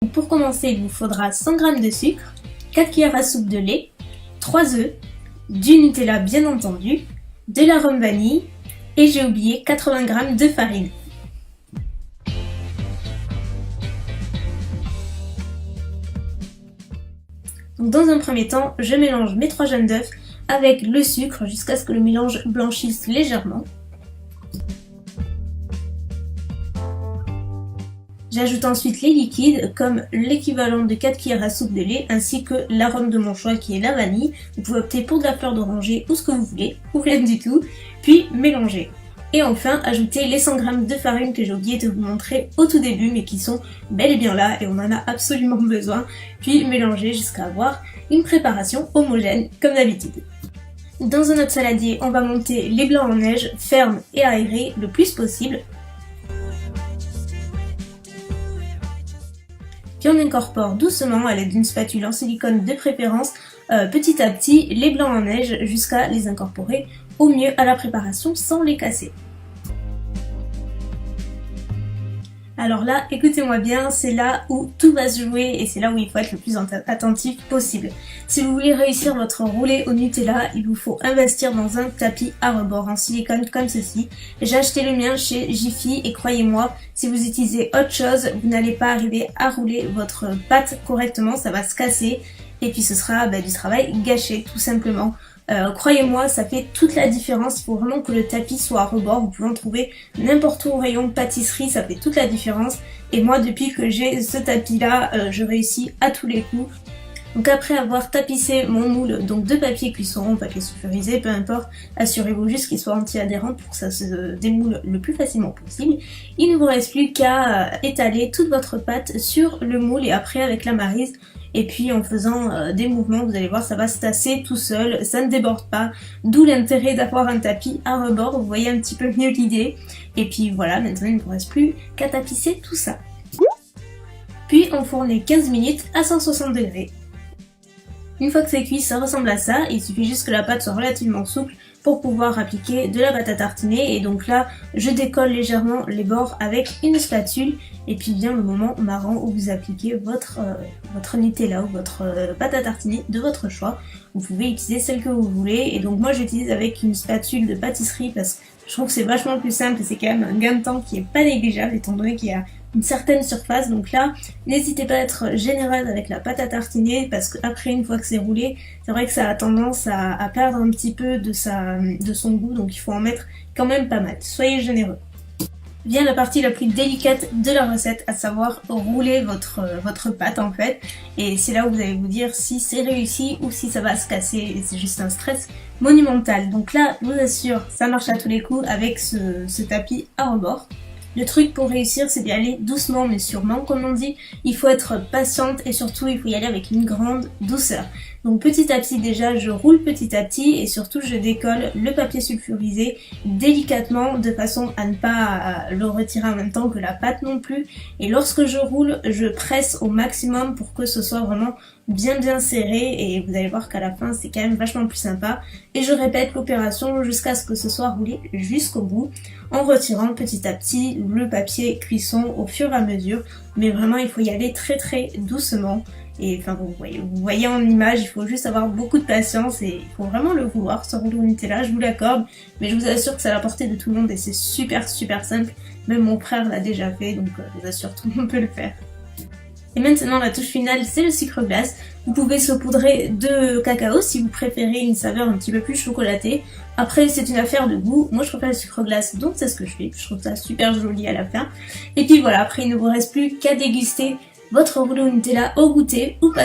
Pour commencer, il vous faudra 100 g de sucre, 4 cuillères à soupe de lait, 3 œufs, du Nutella bien entendu, de l'arôme vanille et j'ai oublié 80 g de farine. Donc dans un premier temps, je mélange mes 3 jaunes d'œufs avec le sucre jusqu'à ce que le mélange blanchisse légèrement. J'ajoute ensuite les liquides comme l'équivalent de 4 cuillères à soupe de lait ainsi que l'arôme de mon choix qui est la vanille. Vous pouvez opter pour de la fleur d'oranger ou ce que vous voulez, ou rien du tout, puis mélanger. Et enfin, ajouter les 100 g de farine que j'ai oublié de vous montrer au tout début mais qui sont bel et bien là et on en a absolument besoin. Puis mélanger jusqu'à avoir une préparation homogène comme d'habitude. Dans un autre saladier, on va monter les blancs en neige fermes et aérés le plus possible. Puis on incorpore doucement à l'aide d'une spatule en silicone de préférence petit à petit les blancs en neige jusqu'à les incorporer au mieux à la préparation sans les casser. Alors là, écoutez-moi bien, c'est là où tout va se jouer et c'est là où il faut être le plus attentif possible. Si vous voulez réussir votre roulé au Nutella, il vous faut investir dans un tapis à rebord en silicone comme ceci. J'ai acheté le mien chez Jiffy et croyez-moi, si vous utilisez autre chose, vous n'allez pas arriver à rouler votre pâte correctement, ça va se casser et puis ce sera du travail gâché tout simplement. Croyez-moi, ça fait toute la différence, il faut vraiment que le tapis soit à rebord, vous pouvez en trouver n'importe où au rayon pâtisserie, ça fait toute la différence. Et moi depuis que j'ai ce tapis là, je réussis à tous les coups. Donc après avoir tapissé mon moule donc de papier cuisson, papier sulfurisé, peu importe, assurez-vous juste qu'il soit anti-adhérent pour que ça se démoule le plus facilement possible. Il ne vous reste plus qu'à étaler toute votre pâte sur le moule et après avec la maryse. Et puis en faisant des mouvements, vous allez voir, ça va se tasser tout seul, ça ne déborde pas. D'où l'intérêt d'avoir un tapis à rebord, vous voyez un petit peu mieux l'idée. Et puis voilà, maintenant il ne vous reste plus qu'à tapisser tout ça. Puis enfourner 15 minutes à 160 degrés. Une fois que c'est cuit, ça ressemble à ça, il suffit juste que la pâte soit relativement souple pour pouvoir appliquer de la pâte à tartiner. Et donc là, je décolle légèrement les bords avec une spatule. Et puis vient le moment marrant où vous appliquez votre Nutella ou votre pâte à tartiner de votre choix. Vous pouvez utiliser celle que vous voulez. Et donc moi j'utilise avec une spatule de pâtisserie parce que je trouve que c'est vachement plus simple et c'est quand même un gain de temps qui est pas négligeable étant donné qu'il y a une certaine surface. Donc là, n'hésitez pas à être généreuse avec la pâte à tartiner parce qu'après, une fois que c'est roulé, c'est vrai que ça a tendance à perdre un petit peu de son goût, donc il faut en mettre quand même pas mal. Soyez généreux. Vient la partie la plus délicate de la recette, à savoir rouler votre pâte en fait. Et c'est là où vous allez vous dire si c'est réussi ou si ça va se casser et c'est juste un stress monumental. Donc là, je vous assure, ça marche à tous les coups avec ce tapis à rebord. Le truc pour réussir, c'est d'y aller doucement mais sûrement, comme on dit. Il faut être patiente et surtout, il faut y aller avec une grande douceur. Donc petit à petit déjà, je roule petit à petit et surtout, je décolle le papier sulfurisé délicatement de façon à ne pas le retirer en même temps que la pâte non plus. Et lorsque je roule, je presse au maximum pour que ce soit vraiment bien serré et vous allez voir qu'à la fin, c'est quand même vachement plus sympa. Et je répète l'opération jusqu'à ce que ce soit roulé jusqu'au bout en retirant petit à petit le papier cuisson au fur et à mesure. Mais vraiment, il faut y aller très doucement. Et enfin, vous voyez en image, il faut juste avoir beaucoup de patience et il faut vraiment le vouloir, ce rouleau Nutella, je vous l'accorde. Mais je vous assure que c'est à la portée de tout le monde et c'est super simple. Même mon frère l'a déjà fait, donc je vous assure, tout le monde peut le faire. Et maintenant, la touche finale, c'est le sucre glace. Vous pouvez saupoudrer de cacao si vous préférez une saveur un petit peu plus chocolatée. Après, c'est une affaire de goût. Moi, je préfère le sucre glace, donc c'est ce que je fais. Je trouve ça super joli à la fin. Et puis voilà, après, il ne vous reste plus qu'à déguster votre rouleau Nutella au goûter ou pas.